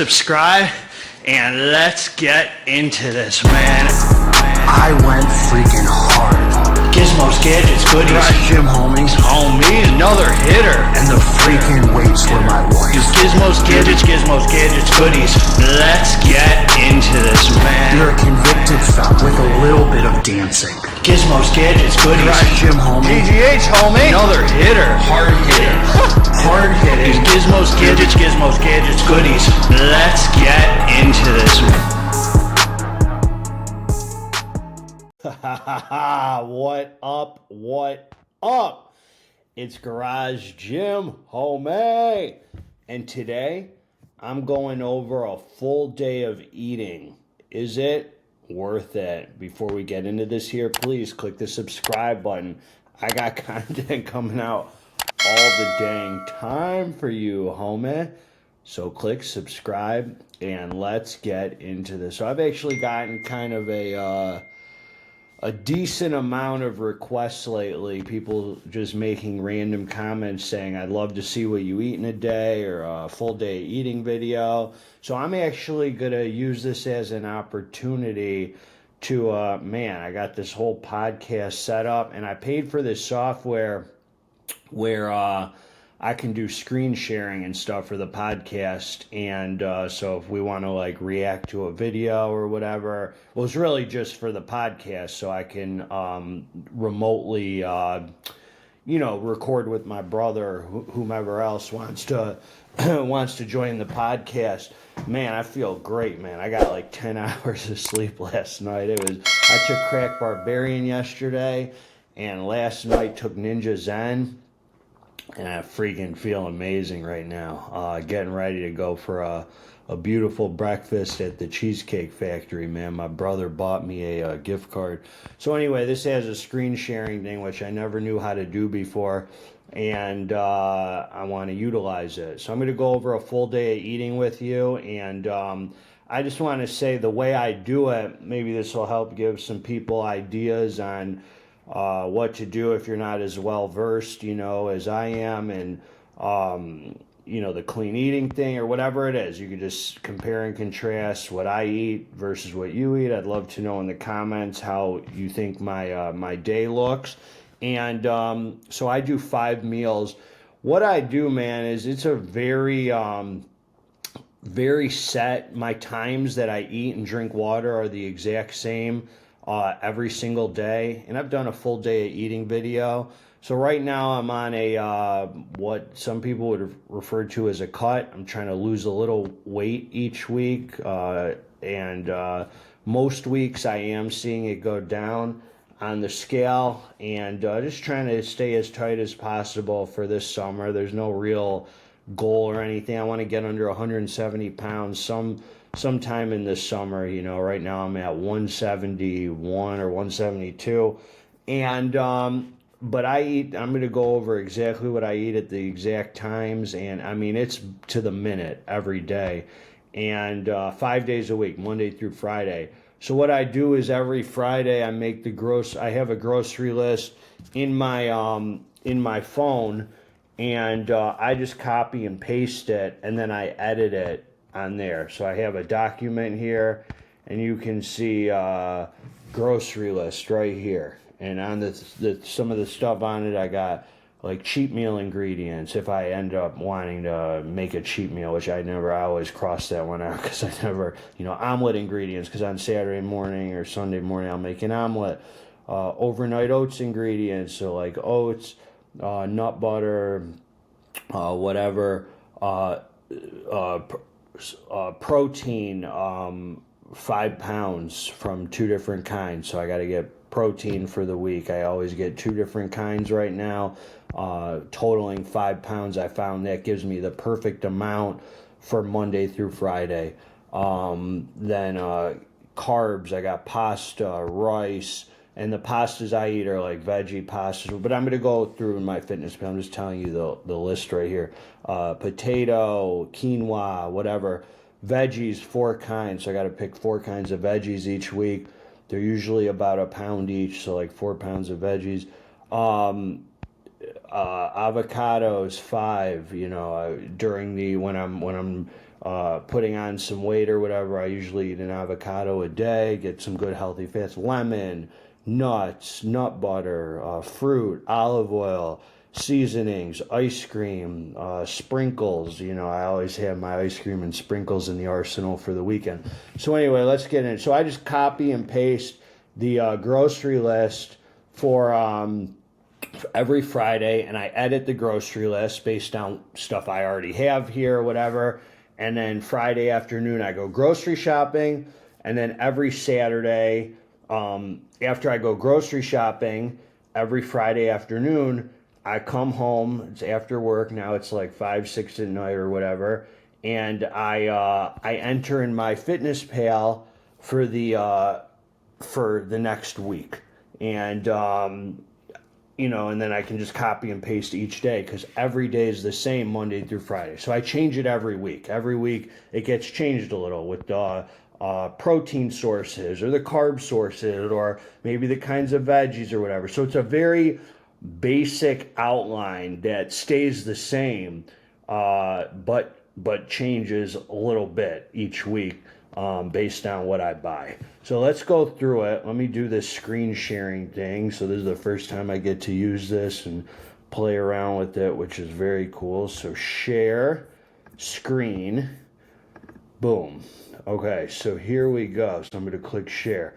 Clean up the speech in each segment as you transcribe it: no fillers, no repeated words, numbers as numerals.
subscribe, and let's get into this, man. I went freaking hard. Gizmos, gadgets, goodies. GYMHOMIE, another hitter. and the freaking weights were my wife. Gizmos, gadgets, goodies. Let's get into this, man. You're a convicted felon with a little bit of dancing. Gizmos, gadgets, goodies. GYMHOMIE, homie. Another hitter. hard hitting. Hard hitting. Gizmos, gadgets, goodies. Let's get into this. What up? What up? It's Garage Gym, homie. And today, I'm going over a full day of eating. Is it worth it? Before we get into this here, please click the subscribe button. I got content coming out all the dang time for you, homie. So click subscribe and let's get into this. So I've actually gotten kind of a decent amount of requests lately. People just making random comments saying, I'd love to see what you eat in a day, or a full day eating video. So I'm actually going to use this as an opportunity to, I got this whole podcast set up, and I paid for this software where I can do screen sharing and stuff for the podcast. And so if we want to like react to a video or whatever, well, it's really just for the podcast, so I can remotely record with my brother, whomever else wants to join the podcast. Man, I feel great, man. I got like 10 hours of sleep last night. I took Crack Barbarian yesterday, and last night took Ninja Zen. And I freaking feel amazing right now. Getting ready to go for a beautiful breakfast at the Cheesecake Factory, man. My brother bought me a gift card. So anyway, this has a screen sharing thing, which I never knew how to do before. And I want to utilize it. So I'm going to go over a full day of eating with you. And I just want to say the way I do it, maybe this will help give some people ideas on what to do if you're not as well versed, as I am, and the clean eating thing or whatever it is. You can just compare and contrast what I eat versus what you eat. I'd love to know in the comments how you think my day looks. And so I do 5 meals. What I do, man, is it's a very set. My times that I eat and drink water are the exact same every single day, and I've done a full day of eating video. So right now I'm on a what some people would refer to as a cut. I'm trying to lose a little weight each week, and most weeks I am seeing it go down on the scale, and just trying to stay as tight as possible for this summer. There's no real goal or anything. I want to get under 170 pounds sometime in this summer. Right now I'm at 171 or 172, and but I'm going to go over exactly what I eat at the exact times, and I mean it's to the minute every day, and 5 days a week, Monday through Friday. So what I do is every Friday I have a grocery list in my phone, and I just copy and paste it, and then I edit it on there. So I have a document here, and you can see grocery list right here. And on some of the stuff on it, I got like cheat meal ingredients. If I end up wanting to make a cheat meal, which I always cross that one out because I never, omelet ingredients, because on Saturday morning or Sunday morning I'll make an omelet. Overnight oats ingredients, so like oats, nut butter, whatever. Protein, 5 pounds from 2 different kinds. So I got to get protein for the week. I always get 2 different kinds right now, totaling 5 pounds. I found that gives me the perfect amount for Monday through Friday. Then carbs, I got pasta, rice, and the pastas I eat are like veggie pastas. But I'm going to go through in MyFitnessPal. I'm just telling you the list right here. Potato, quinoa, whatever. Veggies, 4 kinds. So I got to pick 4 kinds of veggies each week. They're usually about a pound each, so like 4 pounds of veggies. Avocados, 5. During when I'm putting on some weight or whatever, I usually eat an avocado a day, get some good healthy fats, lemon, nuts, nut butter, fruit, olive oil, seasonings, ice cream, sprinkles. You know, I always have my ice cream and sprinkles in the arsenal for the weekend. So anyway, let's get in. So I just copy and paste the grocery list for every Friday, and I edit the grocery list based on stuff I already have here or whatever. And then Friday afternoon, I go grocery shopping. And then every Saturday, after I go grocery shopping, every Friday afternoon, I come home. It's after work. Now it's like 5, 6 at night or whatever. And I enter in MyFitnessPal for the next week. And you know, and then I can just copy and paste each day because every day is the same Monday through Friday. So I change it every week. Every week it gets changed a little with protein sources or the carb sources or maybe the kinds of veggies or whatever. So it's a very basic outline that stays the same, but changes a little bit each week based on what I buy. So let's go through it. Let me do this screen sharing thing. So this is the first time I get to use this and play around with it, which is very cool. So share screen, boom. Okay, so here we go. So I'm going to click share.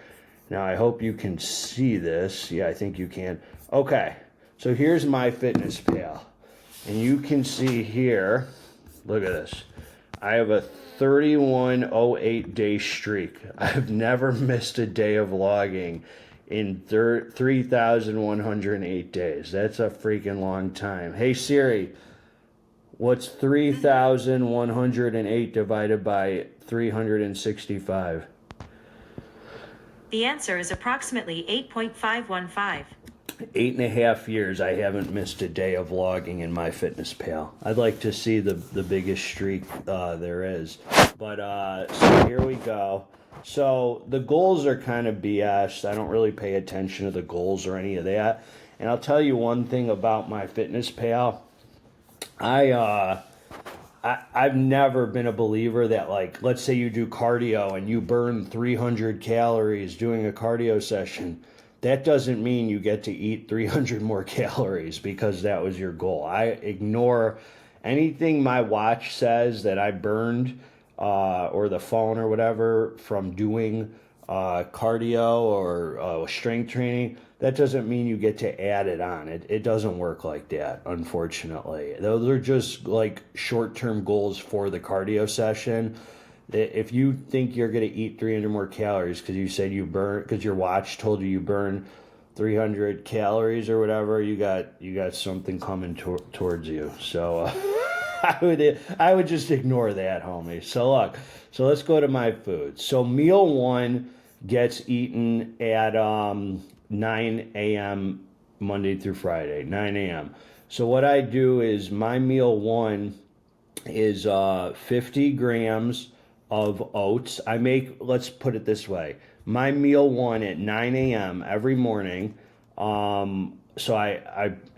Now I hope you can see this. Yeah, I think you can. Okay, so here's MyFitnessPal. And you can see here, look at this. I have a 3108 day streak. I've never missed a day of logging in 3,108 days. That's a freaking long time. Hey Siri, what's 3,108 divided by 365? The answer is approximately 8.515. 8.5 years I haven't missed a day of logging in MyFitnessPal. I'd like to see the biggest streak there is. But so here we go. So the goals are kind of BS. I don't really pay attention to the goals or any of that. And I'll tell you one thing about MyFitnessPal. I've never been a believer that, like, let's say you do cardio and you burn 300 calories doing a cardio session. That doesn't mean you get to eat 300 more calories because that was your goal. I ignore anything my watch says that I burned or the phone or whatever from doing cardio or strength training. That doesn't mean you get to add it on. It doesn't work like that, unfortunately. Those are just like short-term goals for the cardio session. If you think you're going to eat 300 more calories because you said you burn, because your watch told you burn 300 calories or whatever, you got something coming towards you. So I would just ignore that, homie. So look, so let's go to my food. So meal one gets eaten at 9 a.m. Monday through Friday, 9 a.m. So what I do is my meal one is 50 grams of oats. I make, let's put it this way, my meal one at 9 a.m. every morning. So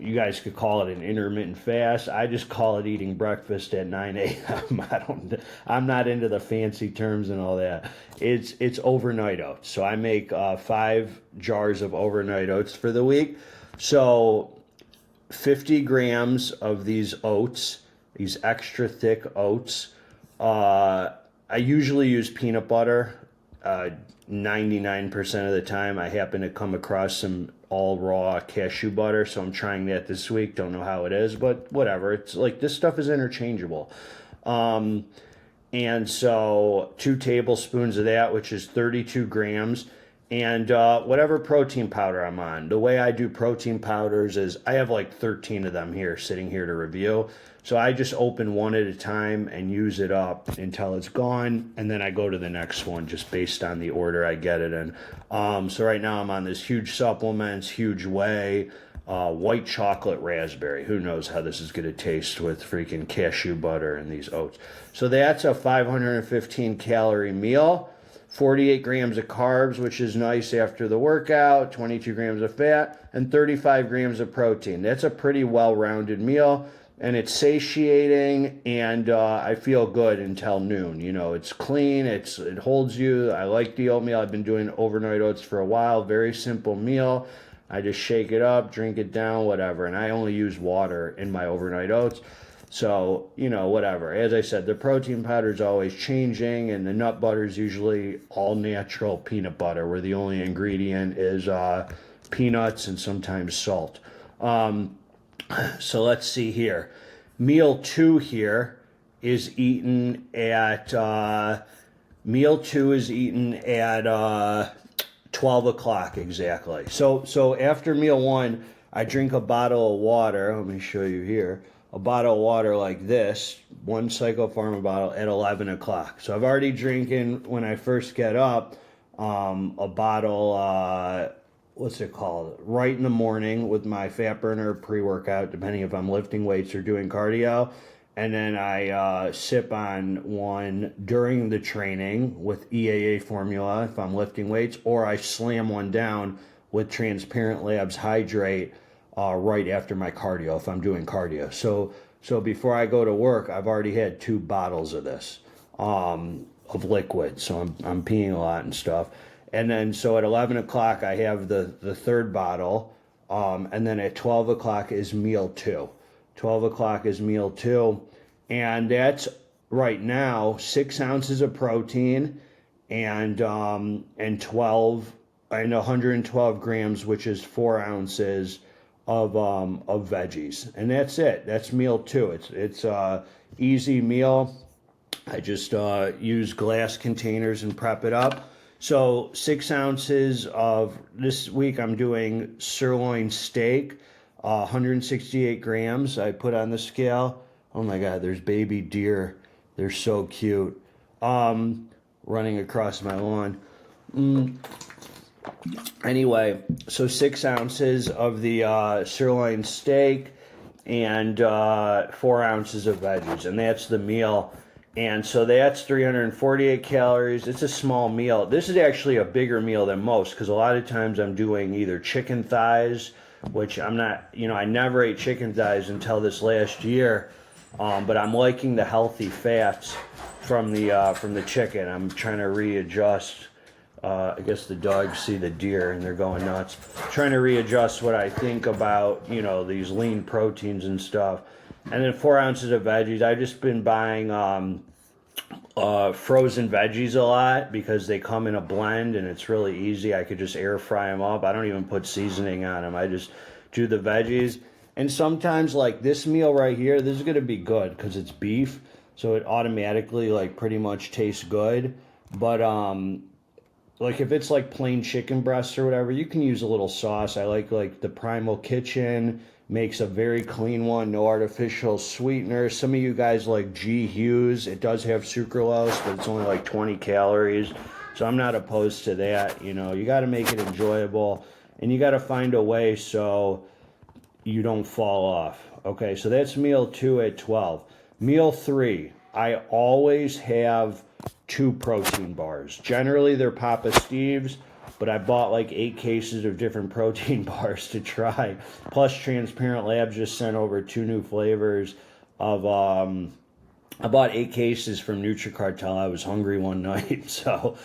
you guys could call it an intermittent fast. I just call it eating breakfast at 9 a.m. I'm not into the fancy terms and all that. It's overnight oats. So I make 5 jars of overnight oats for the week. So 50 grams of these oats, these extra thick oats. I usually use peanut butter. 99% of the time I happen to come across some all raw cashew butter, so I'm trying that this week. Don't know how it is, but whatever. It's like, this stuff is interchangeable. And so 2 tablespoons of that, which is 32 grams, and whatever protein powder I'm on. The way I do protein powders is I have like 13 of them here sitting here to review. So I just open one at a time and use it up until it's gone, and then I go to the next one just based on the order I get it in. So right now I'm on this huge supplements, huge whey, white chocolate raspberry. Who knows how this is going to taste with freaking cashew butter and these oats. So that's a 515 calorie meal. 48 grams of carbs, which is nice after the workout, 22 grams of fat, and 35 grams of protein. That's a pretty well-rounded meal. and it's satiating, and I feel good until noon. You know, it's clean, it holds you. I like the oatmeal. I've been doing overnight oats for a while. Very simple meal. I just shake it up, drink it down, whatever. And I only use water in my overnight oats. So, you know, whatever. As I said, the protein powder is always changing, and the nut butter is usually all natural peanut butter, where the only ingredient is peanuts and sometimes salt. So let's see here. Meal 2 here is eaten at 12 o'clock exactly. So after meal 1, I drink a bottle of water. Let me show you here. A bottle of water like this, one Pharma bottle at 11 o'clock. So I've already drinking when I first get up a bottle, what's it called? Right in the morning with my fat burner pre-workout, depending if I'm lifting weights or doing cardio. And then I sip on one during the training with EAA formula if I'm lifting weights, or I slam one down with transparent Labz hydrate right after my cardio if I'm doing cardio. So before I go to work, I've already had 2 bottles of this of liquid. So I'm peeing a lot and stuff. And then so at 11 o'clock I have the 3rd bottle, and then at 12 o'clock is meal 2. 12 o'clock is meal 2, and that's right now 6 ounces of protein and 112 grams, which is 4 ounces of veggies, and that's it. That's meal 2. It's easy meal. I just use glass containers and prep it up. So 6 ounces of, this week I'm doing sirloin steak, 168 grams I put on the scale. Oh my God, there's baby deer. They're so cute. Running across my lawn. Anyway, so 6 ounces of the sirloin steak and 4 ounces of veggies, and that's the meal. And so that's 348 calories. It's a small meal. This is actually a bigger meal than most, because a lot of times I'm doing either chicken thighs, which I'm not, you know, I never ate chicken thighs until this last year, but I'm liking the healthy fats from the chicken. I'm trying to readjust. I guess the dogs see the deer and they're going nuts. Trying to readjust what I think about, you know, these lean proteins and stuff. And then 4 ounces of veggies. I've just been buying frozen veggies a lot because they come in a blend and it's really easy. I could just air fry them up. I don't even put seasoning on them. I just do the veggies. And sometimes, like this meal right here, this is going to be good because it's beef. So it automatically, like, pretty much tastes good. But, like, if it's, like, plain chicken breasts or whatever, you can use a little sauce. I like the Primal Kitchen makes a very clean one, no artificial sweeteners. Some of you guys like G Hughes. It does have sucralose, but it's only like 20 calories. So I'm not opposed to that. You know, you got to make it enjoyable, and you got to find a way so you don't fall off. Okay, so that's meal 2 at 12. Meal 3, I always have 2 protein bars. Generally, they're Papa Steve's, but I bought like 8 cases of different protein bars to try. Plus, Transparent Labz just sent over 2 new flavors of, I bought 8 cases from Nutricartel. I was hungry one night, so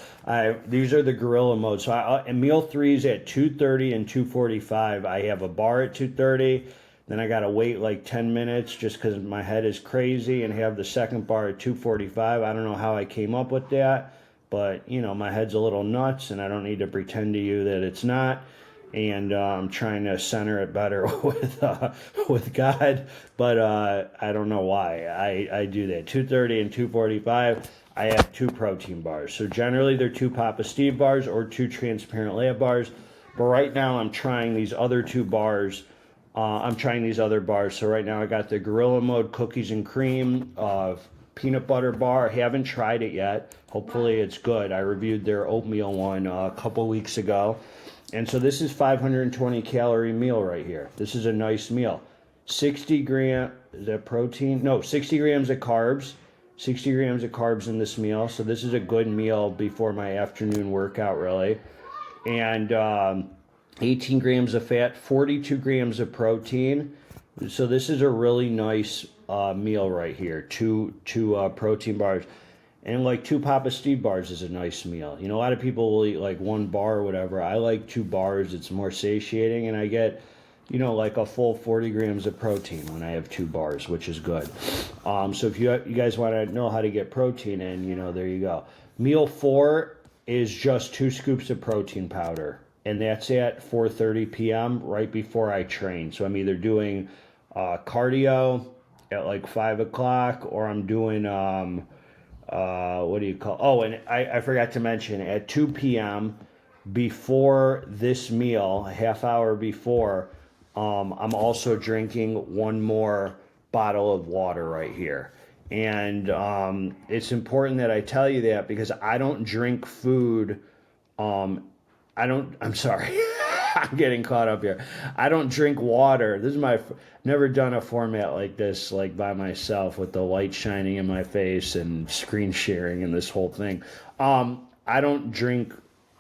these are the Gorilla Mode. So and meal 3 is at 2:30 and 2:45. I have a bar at 2:30. Then I got to wait like 10 minutes just because my head is crazy, and have the second bar at 2:45. I don't know how I came up with that. But, you know, my head's a little nuts, and I don't need to pretend to you that it's not. And I'm trying to center it better with God. But I don't know why I do that. 2:30 and 2:45, I have 2 protein bars. So generally, they're 2 Papa Steve bars or 2 Transparent Labz bars. But right now, I'm trying these other 2 bars. I'm trying these other bars. So right now, I got the Gorilla Mode Cookies and Cream peanut butter bar. I haven't tried it yet. Hopefully it's good. I reviewed their oatmeal one a couple weeks ago. And so this is 520 calorie meal right here. This is a nice meal. 60 grams, is that protein? No, 60 grams of carbs. 60 grams of carbs in this meal. So this is a good meal before my afternoon workout, really. And 18 grams of fat, 42 grams of protein. So this is a really nice meal right here. Two protein bars, and like two Papa Steve bars is a nice meal. You know, a lot of people will eat like one bar or whatever. I like two bars. It's more satiating, and I get, you know, like a full 40 grams of protein when I have two bars, which is good. So if you guys want to know how to get protein in, you know, there you go. Meal 4 is just 2 scoops of protein powder, and that's at 4:30 p.m. right before I train. So I'm either doing cardio at like 5 o'clock, or I'm doing what do you call? Oh, and I forgot to mention at 2 p.m. before this meal, a half hour before, I'm also drinking one more bottle of water right here. And it's important that I tell you that because I don't drink food. I'm sorry. I'm getting caught up here. I don't drink water. This is never done a format like this, like by myself with the light shining in my face and screen sharing and this whole thing. I don't drink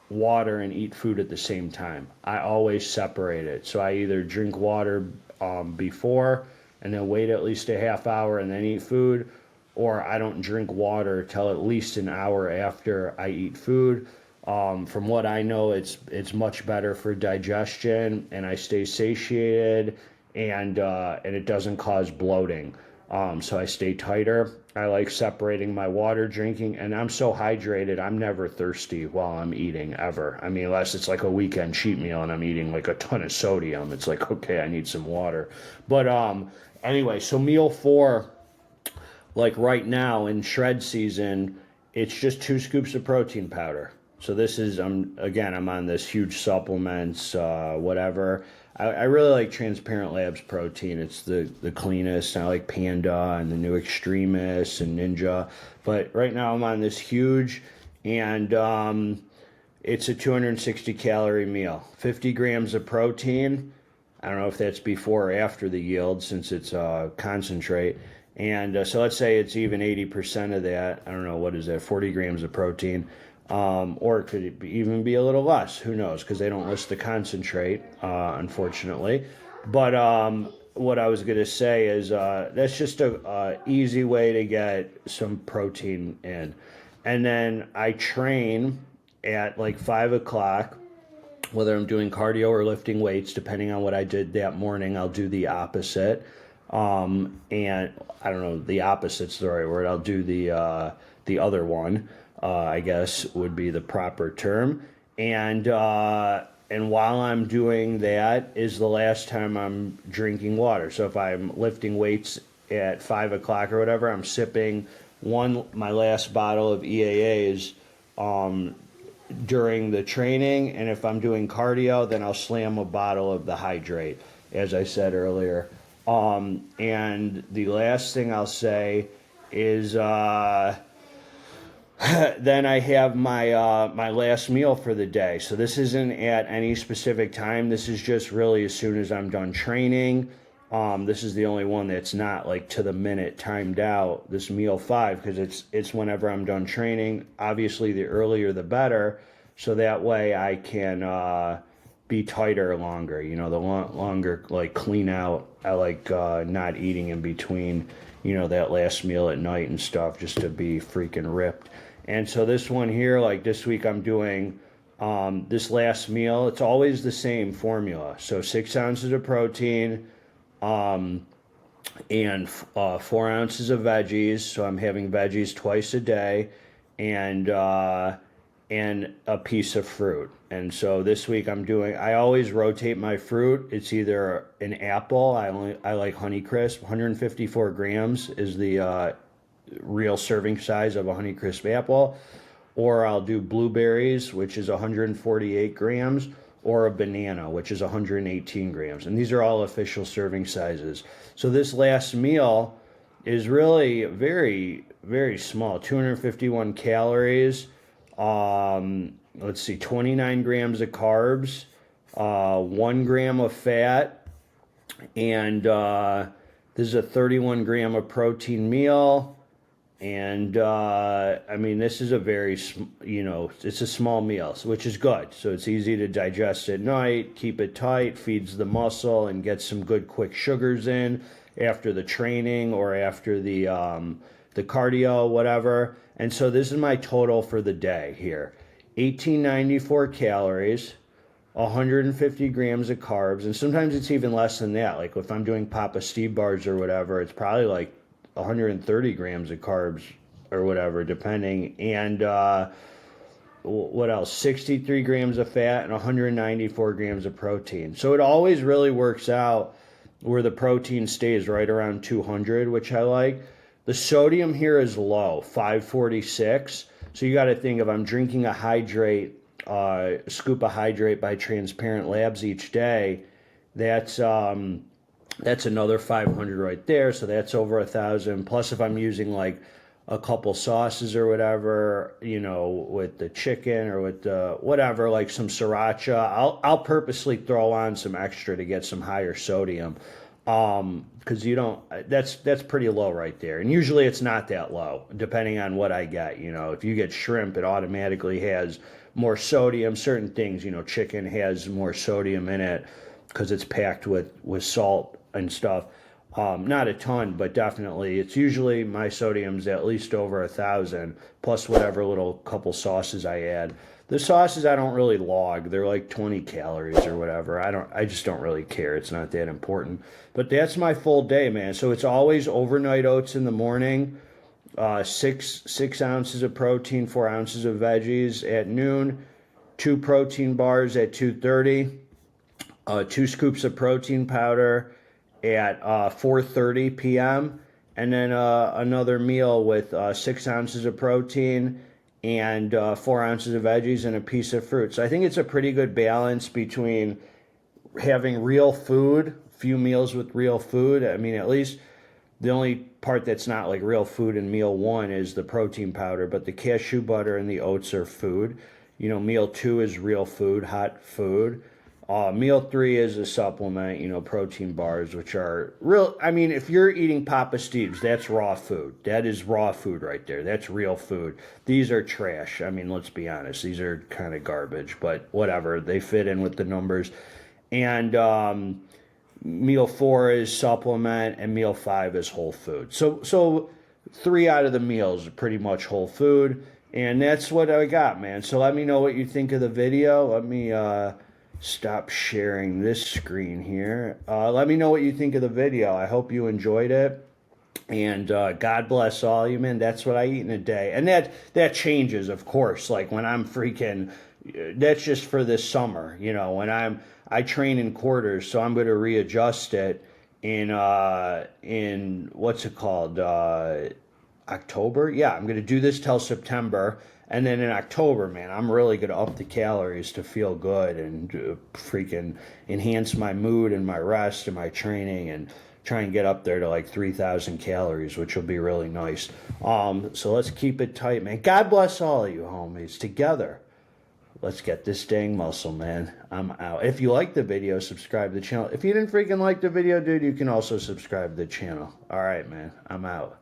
water and eat food at the same time. I always separate it. So I either drink water before and then wait at least a half hour and then eat food, or I don't drink water till at least an hour after I eat food. From what I know, it's much better for digestion, and I stay satiated, and it doesn't cause bloating. So I stay tighter. I like separating my water drinking, and I'm so hydrated, I'm never thirsty while I'm eating, ever. I mean, unless it's like a weekend cheat meal and I'm eating like a ton of sodium. It's like, okay, I need some water. But anyway, so meal 4, like right now in shred season, it's just 2 scoops of protein powder. So this is, I'm on this huge supplements, whatever. I really like Transparent Labz protein. It's the cleanest. I like Panda and the new Xtremis and Ninja. But right now I'm on this huge, and it's a 260 calorie meal. 50 grams of protein. I don't know if that's before or after the yield since it's concentrate. And so let's say it's even 80% of that. I don't know, what is that, 40 grams of protein. Or it could even be a little less. Who knows? Because they don't list the concentrate, unfortunately. But what I was going to say is that's just a easy way to get some protein in. And then I train at like 5 o'clock, whether I'm doing cardio or lifting weights, depending on what I did that morning. I'll do the opposite. And I don't know, the opposite's the right word. I'll do the other one. I guess would be the proper term. And while I'm doing that is the last time I'm drinking water. So if I'm lifting weights at 5 o'clock or whatever, I'm sipping my last bottle of EAAs during the training. And if I'm doing cardio, then I'll slam a bottle of the hydrate, as I said earlier. And the last thing I'll say is then I have my last meal for the day. So this isn't at any specific time. This is just really as soon as I'm done training. This is the only one that's not like to the minute timed out, this meal 5, because it's whenever I'm done training. Obviously, the earlier the better, so that way I can be tighter longer. You know, the longer, like, clean out. I like not eating in between, you know, that last meal at night and stuff, just to be freaking ripped. And so this one here, like this week I'm doing this last meal. It's always the same formula. So 6 ounces of protein and 4 ounces of veggies. So I'm having veggies twice a day, and a piece of fruit. And so this week I always rotate my fruit. It's either an apple. I like Honeycrisp. 154 grams is the real serving size of a Honeycrisp apple, or I'll do blueberries, which is 148 grams, or a banana, which is 118 grams. And these are all official serving sizes. So this last meal is really very, very small. 251 calories. Let's see, 29 grams of carbs, 1 gram of fat, and this is a 31 gram of protein meal. And I mean, this is a very, it's a small meal, which is good. So it's easy to digest at night, keep it tight, feeds the muscle, and gets some good quick sugars in after the training or after the cardio, whatever. And so this is my total for the day here. 1894 calories, 150 grams of carbs, and sometimes it's even less than that. Like if I'm doing Papa Steve bars or whatever, it's probably like 130 grams of carbs or whatever, depending. And what else? 63 grams of fat and 194 grams of protein. So it always really works out where the protein stays right around 200, which I like. The sodium here is low, 546. So you got to think, if I'm drinking a hydrate, scoop of hydrate by Transparent Labz each day, that's another 500 right there. So that's over 1,000. Plus, if I'm using like a couple sauces or whatever, with the chicken or with the whatever, like some sriracha, I'll purposely throw on some extra to get some higher sodium. Because that's pretty low right there. And usually it's not that low, depending on what I get. If you get shrimp, it automatically has more sodium. Certain things, chicken has more sodium in it because it's packed with salt and stuff. Not a ton, but definitely it's usually my sodium's at least over 1,000 plus whatever little couple sauces I add. The sauces I don't really log. They're like 20 calories or whatever. I just don't really care. It's not that important. But that's my full day, man. So it's always overnight oats in the morning, 6 ounces of protein, 4 ounces of veggies at noon, 2 protein bars at 2:30, 2 scoops of protein powder at 4:30 p.m., and then another meal with 6 ounces of protein and 4 ounces of veggies and a piece of fruit. So I think it's a pretty good balance between having real food, few meals with real food. I mean, at least the only part that's not like real food in meal 1 is the protein powder, but the cashew butter and the oats are food. Meal 2 is real food, hot food. Meal 3 is a supplement, protein bars, which are real. I mean, if you're eating Papa Steve's, that's raw food. That is raw food right there. That's real food. These are trash. I mean, let's be honest. These are kind of garbage, but whatever. They fit in with the numbers. And meal 4 is supplement, and meal 5 is whole food. So 3 out of the meals are pretty much whole food, and that's what I got, man. So let me know what you think of the video. Let me stop sharing this screen here. Let me know what you think of the video. I hope you enjoyed it. And God bless all you, man. That's what I eat in a day. And that changes, of course. Like when I'm freaking, that's just for this summer. When I train in quarters, so I'm going to readjust it in what's it called? October? Yeah, I'm going to do this till September. And then in October, man, I'm really going to up the calories to feel good and freaking enhance my mood and my rest and my training and try and get up there to like 3,000 calories, which will be really nice. So let's keep it tight, man. God bless all of you, homies. Together, let's get this dang muscle, man. I'm out. If you like the video, subscribe to the channel. If you didn't freaking like the video, dude, you can also subscribe to the channel. All right, man. I'm out.